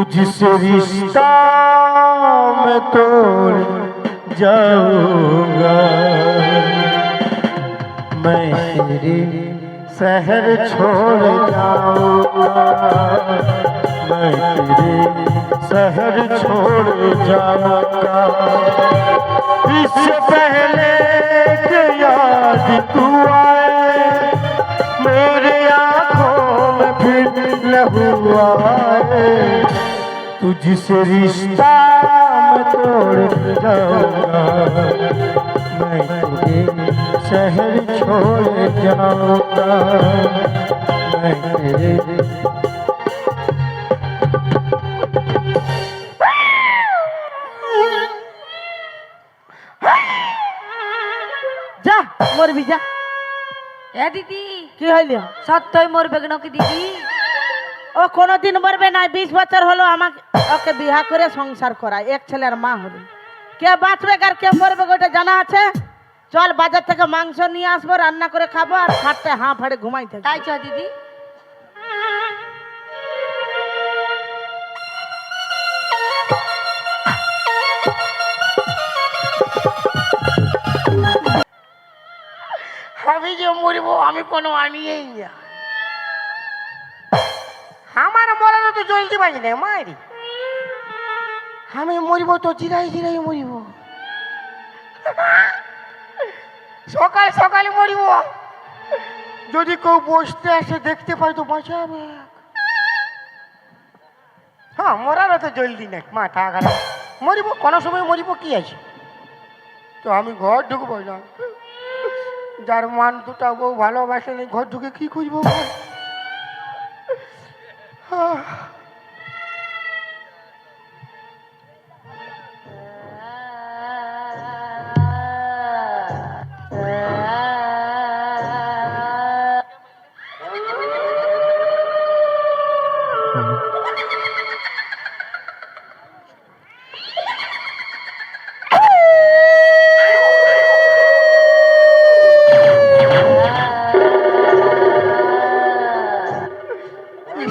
तुझसे रिश्ता मैं तोड़ जाऊंगा, मैं तेरे शहर छोड़ जाऊंगा, मैं तेरे शहर छोड़ जाऊंगा। इससे पहले कि याद तू आए मेरे आँखों में फिर लहू आए, तुझसे रिश्ता मैं तोड़ जाऊंगा, मैं तेरे शहर छोड़ जाऊंगा, मैं तेरे যা মরবি যা। এ দিদি কি হইল? সত্যই মরবে নাকি দিদি? ও কোনোদিন মরবে না। 20 বছর হলো আমাকে ওকে বিবাহ করে সংসার করায়, এক ছেলের মা হলো। কে বাঁচবে আর কে মরবে ওটা জানা আছে? চল বাজার থেকে মাংস নিয়ে আসবো, রান্না করে খাবো আর খাটতে হাঁ ফাড়ে ঘুমাই থাকবো। তাই চ দিদি। আমি যে মরিব আমি কোনো আনিয়েই না, আমার মরানো তো জলদি বাজি না মায়েরি। আমি মরিব তো জিরাই জিরাই মরিব, সকাল সকাল মরিব। যদি কেউ বসতে আসে দেখতে পাই তো বাঁচাবে। হ্যাঁ মরার তো জলদি নাই, মাথা খারাপ। মরিব কোনো সময় মরিব, কি আছে? তো আমি ঘর ঢুকবো না, যার মান দুটা বউ ভালোবাসে নেই, ঘর ঢুকে কি খুঁজবো?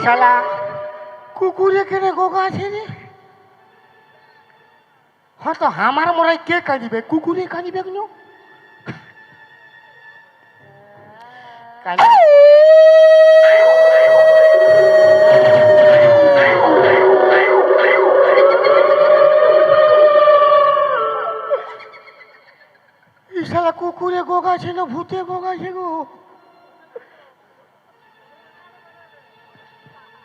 শালা কুকুর এখানে গোগা আছে রে। হয়তো আমার মরাই কে কাঁদিবে, কুকুরে কাঁদিবে কেন? শালা কুকুরে গোগা আছে না ভূতে গোগা আছে গো?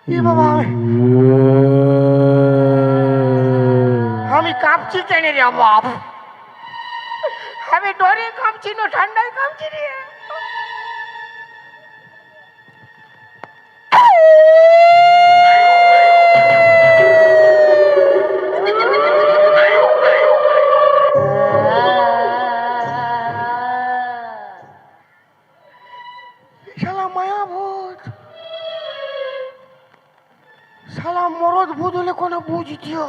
এ বাবা আমি কাঁপছি কেন রে বাপ? আমি ডরে কাঁপছি না ঠান্ডায় কাঁপছি রে। শালা মায়া ভূত, শালা মরদ ভূত হলে কোনো বুঝতিও।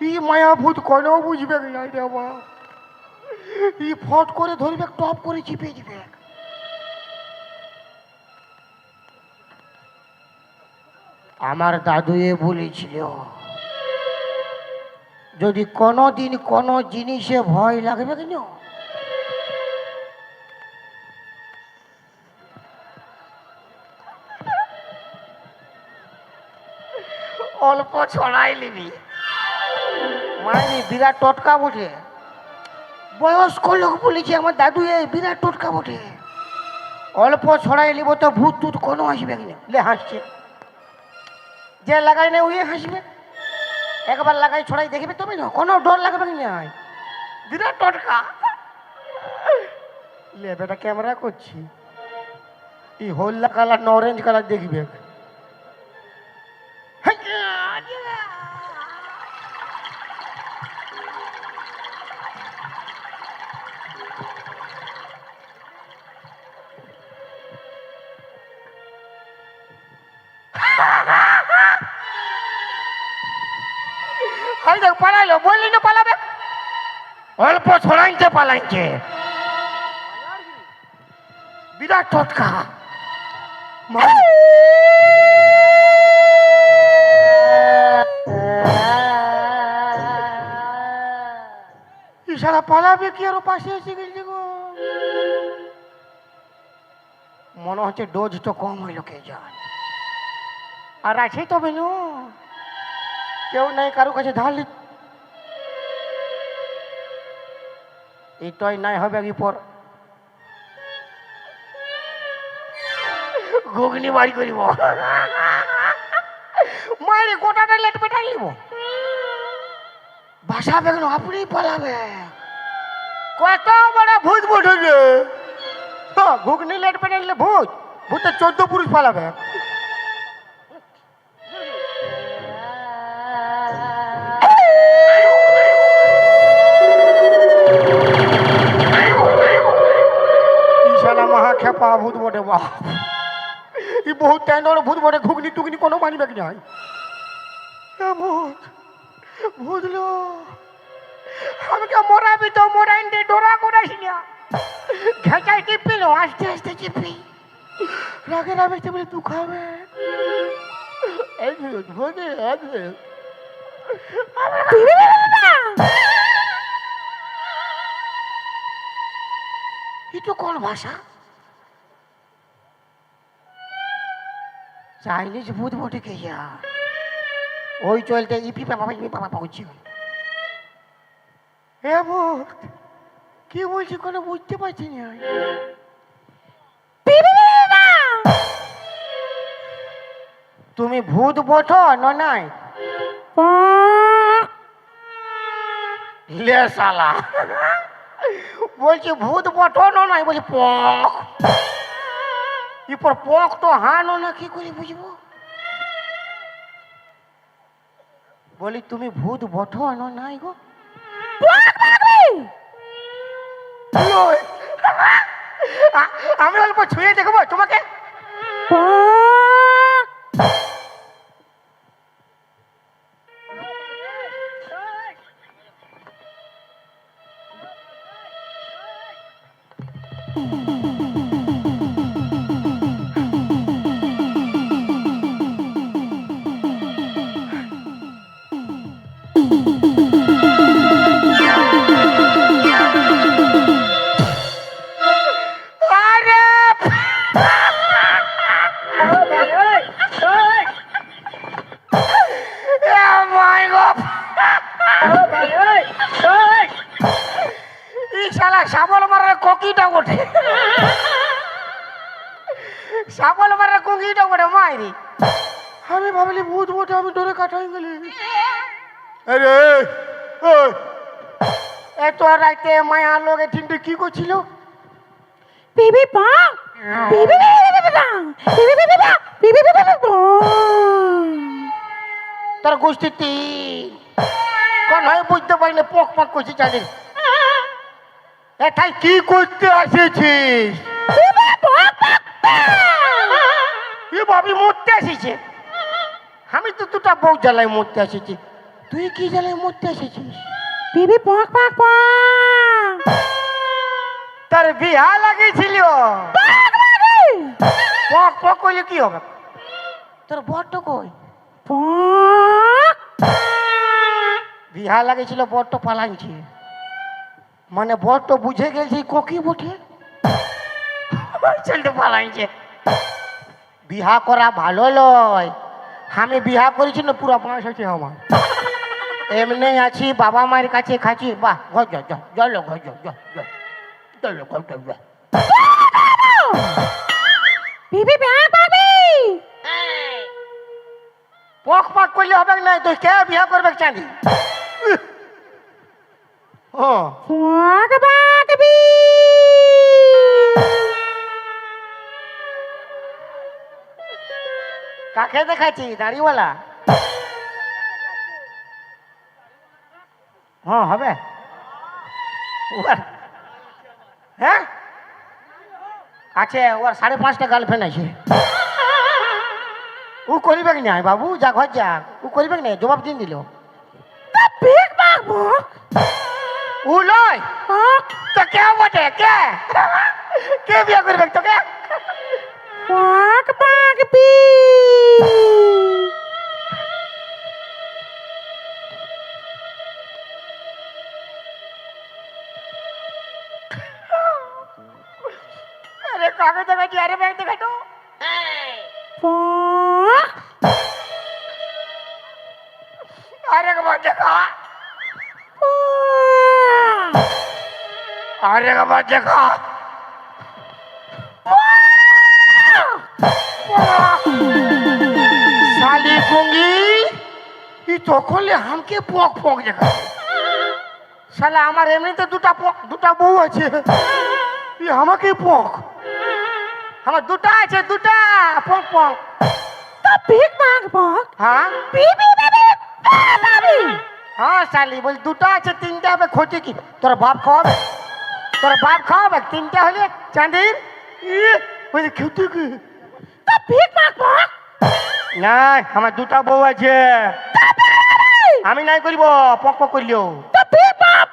ই মায়া ভূত কোনো বুঝবে না রে বাবা। ই ফট করে ধরবে, টপ করে চিপে দিবে। আমার দাদু এ বলেছিল, যদি কোনোদিন কোনো জিনিসে ভয় লাগবে কেন, অল্প ছড়াই নিবি। মানে বিরাট টটকা বটে, বয়স্ক লোক বলেছে আমার দাদু এ বিরাট টটকা বটে। অল্প ছড়াই নিব তো ভূত টুত কোনো আসবে কিনা? লে হাসছে, যে লাগাই না ওই হাসবে। একবার লাগাই ছড়াই দেখবে তবে না, কোনো ডর লাগবে কিনা? বিরাট টটকা। লে বেটা ক্যামেরা করছি, এই হলদা কালার না অরেঞ্জ কালার দেখবে। পালাইলো, বললি না পালাবে, অল্প ছড়াইতে পালাইছে। বিরাট টটকা। শালা পালাবে কি আর ও পাশে এসে গেছে গো। মনে হচ্ছে ডোজ তো কম হইল কে জান। আর আছে তো বেনু কেউ নাই কারো কাছে ধার এইটাই নাই হবে কি পর ঘুগনি বাড়ি করিব মায়ের গোটাটা লেট পেটাই নিব ভাষা বেগন আপনি পালাবে কত বড় ভূত বঠে ঘুগনি লেট পেটাই নিলে ভূত ভূতের 14 পুরুষ পালাবে মহা খেপা ভূত বটে বাপ ই বহুত টাইম ভূত বটে ঘুগনি টুগনি কোনো মানি ব্যাগ নাই ভূত ভূতলো আমাকে মরাবি তো মরাইন দে ডোরা করাইস না ঘেঁচাই টিপিল আস্তে আস্তে চিপি রাগে রাবে বলে তুই খাবে এই ভূত আছে তো কোন ভাষা চাইনিজ ভূত বটে কে যা ওই চলতে ইপি পাপা পৌঁছি হে ভূত কি বলছি কোনো বুঝতে পারছি না তুমি ভূত বটো না নাই লে শালা বলছি ভূত বটো না নাই বলছি পক ইপর পক তো হানো না কি করে বুঝবো বলি তুমি ভূত বটো না নাই গো আমি অল্প ছুঁয়ে দেখবো তোমাকে সাবল মারার ককিটা ওঠে সাবল মারার ককিটা ওঠে মাইরি আমি ভাবলি ভূত বটে আমি ডরে কাটাই গেলি আরে এত রাইতে মায়া লোকে তিনটে কি করছিল বিবি পা বিবি তোর গোষ্ঠী কোন হয় বুঝতে পারি না পক পক করছি চাঁদের এটাই কি করতে আসেছিস ভাবি মরতে আসিছে আমি তো দুটা বউ জ্বালায় মরতে আসেছি তুই কি জ্বালায় মরতে এসেছিস বিবি পক পক পক তার বিহা লাগিয়েছিল পক পক করলে কি হবে তোর বট কই পক বিহা লাগিয়েছিল বট পালাইছে মানে বট বুঝে গেছে কোকি বটে চলতে পালাইছে বিহা করা ভালো লয় আমি বিহা করেছি না পুরো 5 আছে আমার এমনি আছি বাবা মায়ের কাছে খাচ্ছি বাহ ঘর চলো ঘর চলো বিবি পক পাবি পক পক করলে হবে না তুই কে বিহা করবে চাঁদি পক পাবি কাকে দেখাচ্ছি দাড়িওয়ালা হ্যাঁ হবে হ্যাঁ আছে ওর 5.5টা গার্লফ্রেন্ড আছে ও করিবে কি না বাবু যা ঘর যা ও করিবে কি না জবাব দিন দিল ও লয় তো কে বটে কে বিয়ে করবে তোকে পক পাবি হয়েছে আরে ব্যাগ দেখাই তো পক। আরে একবার দেখা আরে একবার দেখা শালি কুঙ্গি ই তখন হামকে পক পক দেখা শালা আমার এমনিতে দুটা বউ আছে ই আমাকে পক আমার দুটা আছে দুটা পক পক তা পিক মাগ পক। হ্যাঁ পি পি পি পি বাবি। হ্যাঁ শালি বল দুটা আছে তিনটা হবে ক্ষতি কি তোর বাপ খাওয়াবে তোর বাপ খাওয়াবে তিনটা হলে চাঁদির ই বলি ক্ষতি কি তা পিক মাগ পক। না আমার দুটা বউ আছে আমি নাই করিব পক পক করলিও তা পিক মাগ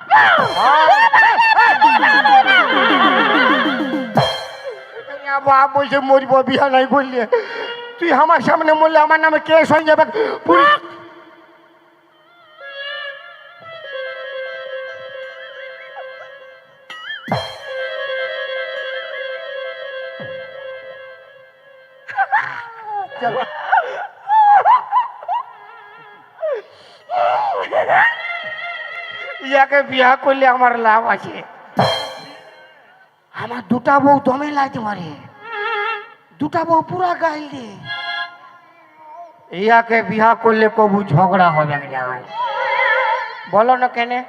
বাপ বলছে মরিব বিয়া নাই করলে তুই আমার সামনে মরলে আমার নামে কেস হয়ে যাবে পুলিশ ইয়াকে বিয়া করলে আমার লাভ আছে আমার দুটা বউ দমে লাইতে পারে দুটা বউ পুরা গাইল দে ইয়াকে বিয়া করলে কবু ঝগড়া হবে না বলো না কেনে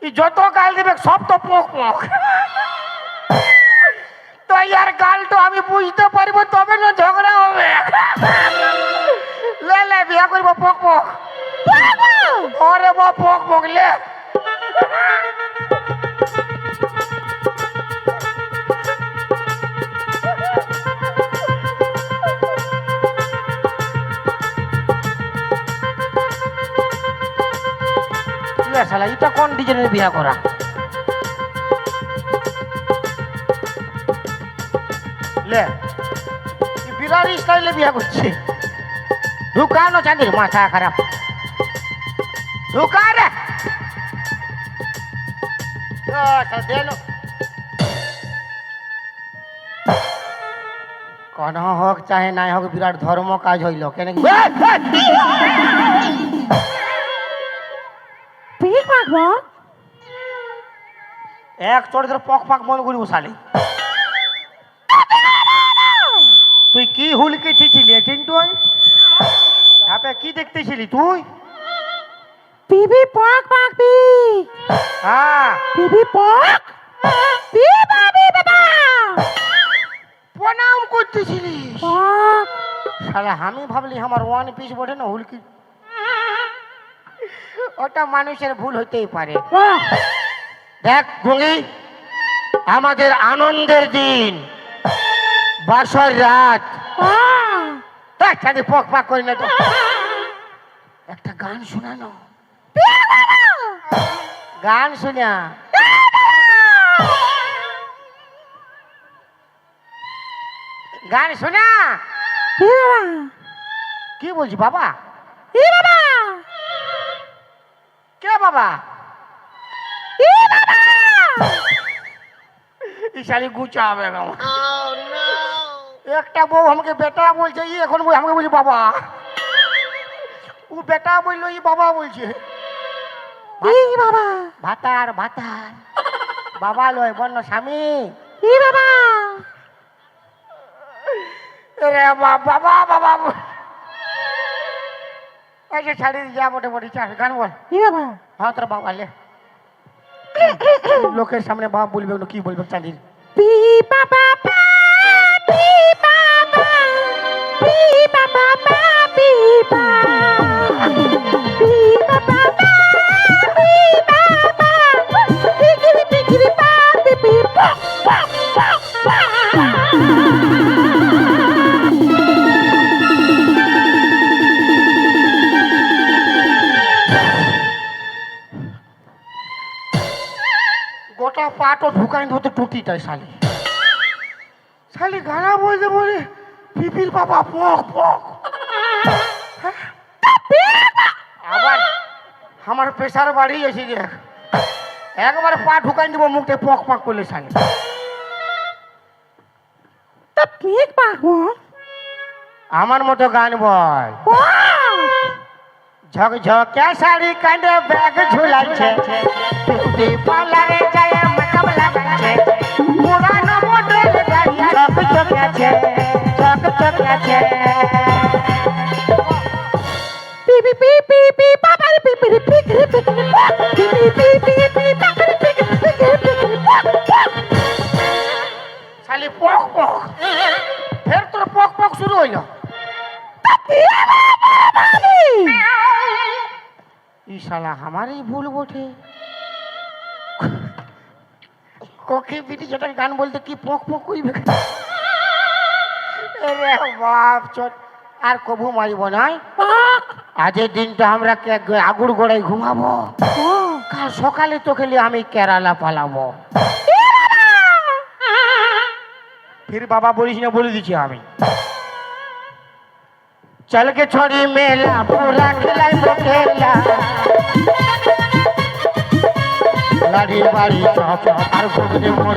ই যত গাল দেবে সব তো পক পক তো ইয়ার গাল তো আমি বুঝতে পারবো তবে না ঝগড়া হবে লে লে বিয়া করবো পক পক ওরে বা পক পক লে শালা এটা কোন ডিজাইনের বিয়া করা লে বিরাট স্টাইলে বিয়া করছে ঢুকানো চাঁদির মাথা খারাপ ঢুকা রে কোন হোক চাহে নাই হোক বিরাট ধর্ম কাজ হইল কেন পিক মাগ পক। এক চড়ে ধরে পক পাক বন্ধ করিব শালি তুই কি হুলকে ছিলি চিন্টু ধাপে কি দেখতেছিলি তুই পিবি পক পাক পি। হ্যাঁ পিবি পক। পি বাবি বাবা। প্রণাম করতেছিলি পক। শালা আমি ভাবলি আমার ওয়ান পিস বটে না হুলকি ওটা মানুষের ভুল হতেই পারে পক। দেখ গঙ্গি আমাদের আনন্দের দিন বাসর রাত পক। সাথে পক পাক করি না তো একটা গান শোনানো গান শোনা গান শোনা কি বাবা। কি বলছি বাবা কি বাবা। কে বাবা কি বাবা। ইশালি গুচা হবে একটা বউ আমাকে বেটা বলছে ই এখন আমাকে বলি বাবা ও বেটা বললো ই বাবা বলছে কি বাবা। ভাতার ভাতার বাবা লয় বন্য স্বামী কি বাবা। রে বাবা বাবা এই যে ছাড়ি যা মোটে মোটি চাষ গান বল কি বাবা। হ্যাঁ তোর বাবা লে লোকের সামনে বাপ বলবে না কি বলবে চালির পি বাবা পা পি বাবা। পি বাবা পা পি বা। পি বাবা পা পি বাবা। পিকিরি পিকিরি পা পি পি পক পক পক পক। গোটা পাটও ঢুকাই ধরতে টুটিটাই শালি শালি গানা বলতে বলে পিপির বাবা পক পক আবার আমার প্রেশার বাড়ি এসে দেখ একবার পা ঢুকাই দিব মুখে পক পক করলে শালি ঠিক পাগো আমার মতো গান বল। ঝকঝকে শাড়ি কাঁধে ব্যাগ ঝুলাচ্ছে, বিউটি পার্লারে যায় মেকআপ লাগাচ্ছে, পুরানো মডেল গাড়ি ঝকঝকে আছে, ঝকঝকে আছে। পিপি পিপি পি বাবার পিপি পিপি পিপি পিপি পিপি বাবার পিপি পিপি শালি পক পক, ফের তোর পক পক শুরু হইল। ই শালা আমারই ভুল বটে। কোকি বিটি যেটা গান বলতে কি পক পক কইবে। আরে বাপ চট, আর কবু মারিব না। আজের দিনটা আমরা আগুর গোড়ায় ঘুমাবো, কাল সকালে তো খেলে আমি কেরালা পালাবো। ফির বাবা বলিস না, বলে দিচ্ছি আমি। चल के छोड़ी मेला पूरा खिलाई खेला, लाड़ी बाड़ी चौक और घूमने मोर